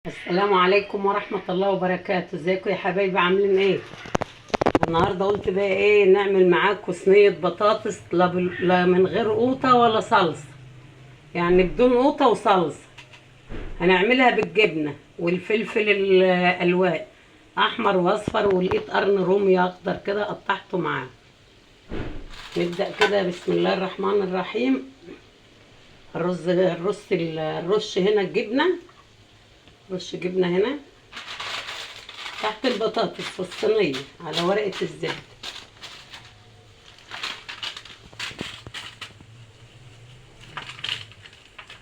السلام عليكم ورحمة الله وبركاته. ازيكم يا حبايبي؟ عاملين ايه؟ النهارده قلت بقى ايه نعمل معاكم صينية بطاطس لا من غير قوطة ولا صلصة، يعني بدون قوطة وصلصة. هنعملها بالجبنة والفلفل الالوان احمر واصفر، ولقيت قرن رومي اخضر كده قطعته معاه. نبدأ كده، بسم الله الرحمن الرحيم. الرش هنا الجبنة، رش جبنة هنا تحت البطاطس في الصينية على ورقة الزبدة.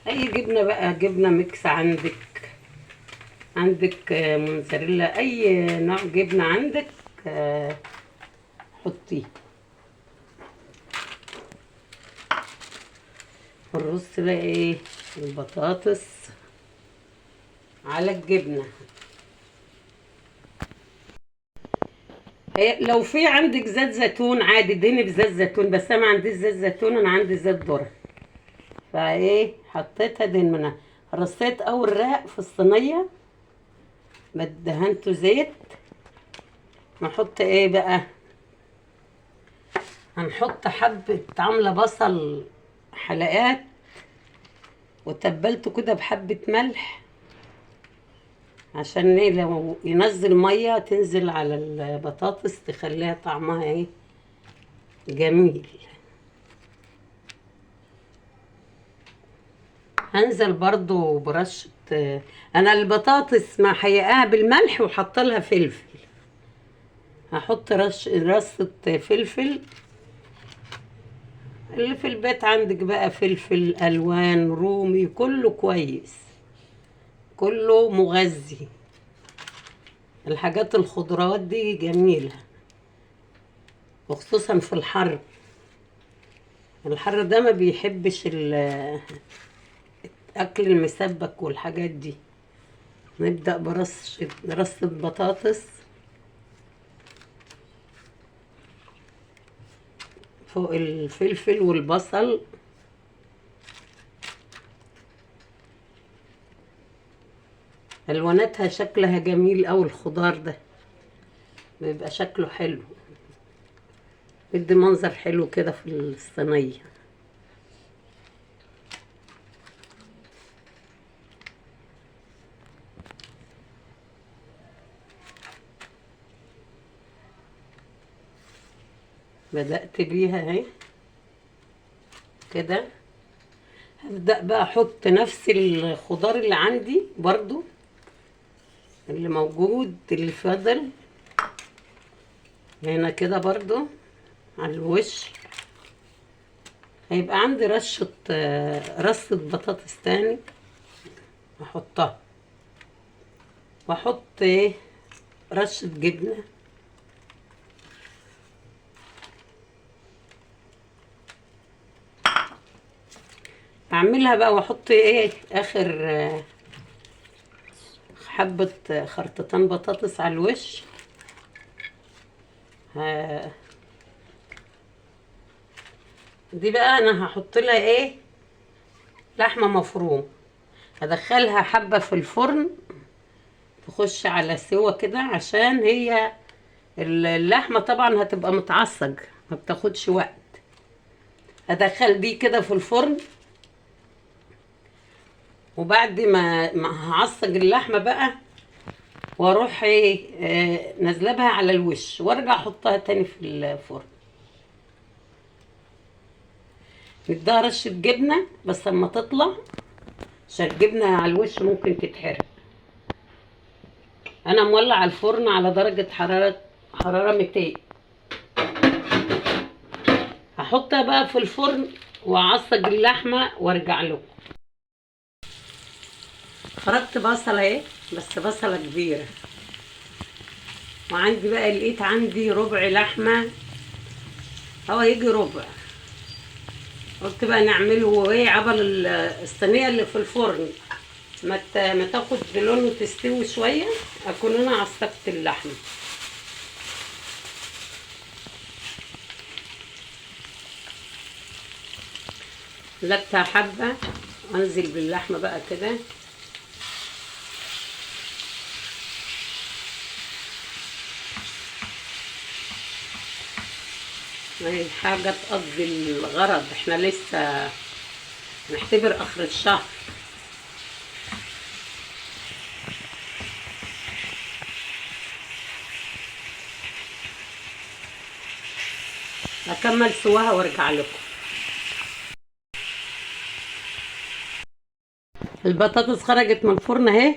اي جبنة بقى، جبنة ميكس عندك موزاريلا، اي نوع جبنة عندك حطيه. الرز بقى ايه، البطاطس على الجبنة. لو في عندك زيت زيتون عادي ادهني بزيت زيتون، بس انا ما عنديش زيت زيتون، انا عندي زيت ذرة. فايه حطيتها دهن منها، رصيت اول رق في الصينية دهنته زيت. نحط ايه بقى، هنحط حبة عاملة بصل حلقات، وتبلته كده بحبة ملح عشان ايه لو ينزل مية تنزل على البطاطس تخليها طعمها ايه جميل. هنزل برضو برشة، انا البطاطس محيقاها بالملح وحط لها فلفل. هحط رشة فلفل. اللي في البيت عندك بقى فلفل الوان رومي، كله كويس، كله مغذي. الحاجات الخضروات دي جميلة، وخصوصا في الحر. الحر ده ما بيحبش الاكل المسبك والحاجات دي. نبدأ برصة بطاطس فوق الفلفل والبصل. الواناتها شكلها جميل اوي، الخضار ده بيبقى شكله حلو، بيدي منظر حلو كده في الصينية. بدأت بيها اهي كده. هبدأ بقى احط نفس الخضار اللي عندي برضو، اللي موجود اللي فاضل هنا كده برضو على الوش. هيبقى عندي رصة بطاطس تاني احطها، واحط ايه رشة جبنة. اعملها بقى واحط ايه اخر حبة خرطتان بطاطس على الوش. دي بقى انا هحط لها ايه لحمة مفروم. هدخلها حبة في الفرن تخش على سوا كده، عشان هي اللحمة طبعا هتبقى متعصج، ما بتاخدش وقت. هدخل دي كده في الفرن، وبعد ما هعصج اللحمة بقى واروح ايه نازله بها على الوش، وارجع احطها تاني في الفرن. نديها رشه جبنه بس اما تطلع، عشان الجبنه على الوش ممكن تتحرق. انا مولع الفرن على درجه حراره 200. هحطها بقى في الفرن واعصج اللحمه وارجع له. خرجت بصله اهي، بس بصله كبيره. وعندي بقى لقيت عندي ربع لحمه، هو يجي ربع. قلت بقى نعمله ايه عبل الصينيه اللي في الفرن ما تاخد لون وتستوي شويه، اكون انا عصقت اللحمه. لبتها حبه، انزل باللحمه بقى كده. هي حاجة تقضي الغرض، احنا لسه نعتبر اخر الشهر. هكمل سواها وارجع لكم. البطاطس خرجت من الفرن اهي،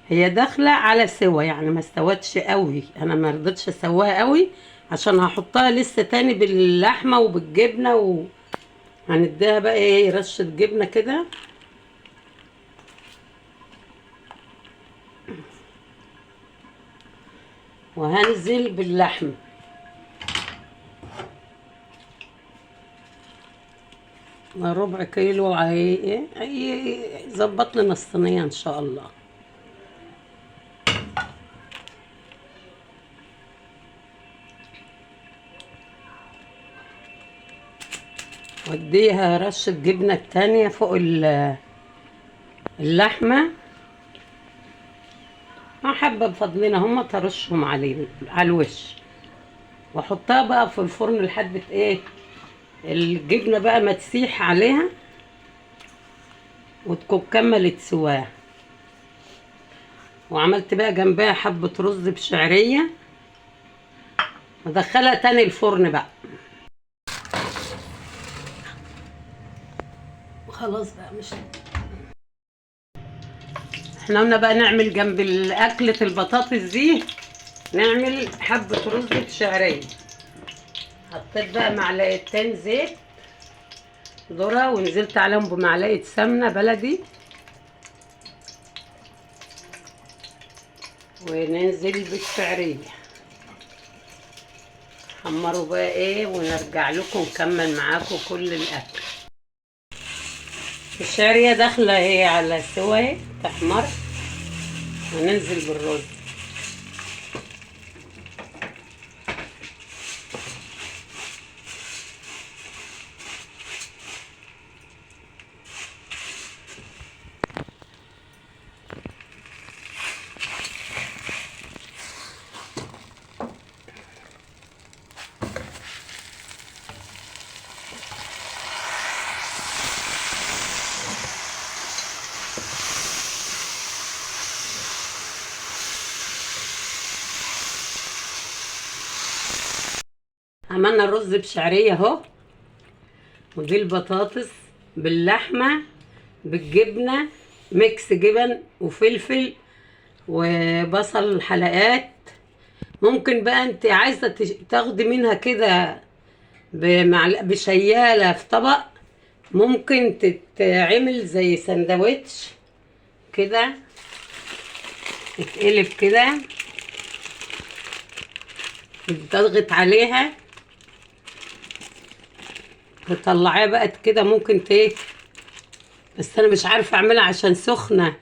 هي داخله على سوا، يعني ما استوتش قوي، انا ما رضيتش اسواها قوي عشان هحطها لسه تاني باللحمه وبالجبنه، وهنديها بقى ايه رشه جبنه كده. وهنزل باللحم، ربع كيلو، يظبط لنا الصينيه ان شاء الله. واديها رشه جبنه التانية فوق اللحمه، حبه بفضلنا هم ترشهم على الوش، واحطها بقى في الفرن لحد ايه الجبنه بقى ما تسيح عليها وتكون كملت سواها. وعملت بقى جنبها حبه رز بشعريه، ادخلها تاني الفرن بقى. خلاص بقى، مش احنا قلنا بقى نعمل جنب اكلة البطاطس دي نعمل حبة رز بشعرية. حطيت بقى معلقتين زيت ذرة، ونزلت عليهم بمعلقة سمنة بلدي، وننزل بالشعرية. حمروا بقى ايه ونرجع لكم نكمل معاكم كل الاكل. الشعرية داخلة ايه على سوا تحمر، وننزل بالرز. عملنا الرز بشعرية اهو، ودي البطاطس باللحمة بالجبنة، ميكس جبن وفلفل وبصل حلقات. ممكن بقى انت عايزة تاخدي منها كده بشيالة في طبق، ممكن تتعمل زي سندوتش كده، تتقلب كده، تضغط عليها تطلعيها بقى كده. ممكن بس انا مش عارفه اعملها عشان سخنه،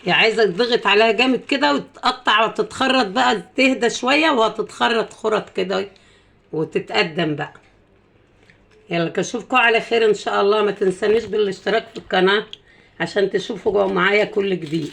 يعني عايزه تضغط عليها جامد كده وتقطع وتتخرط بقى، تهدى شويه وهتتخرط خرط كده وتتقدم بقى. يلا اشوفكم على خير ان شاء الله. ما تنسانيش بالاشتراك في القناه عشان تشوفوا معايا كل جديد.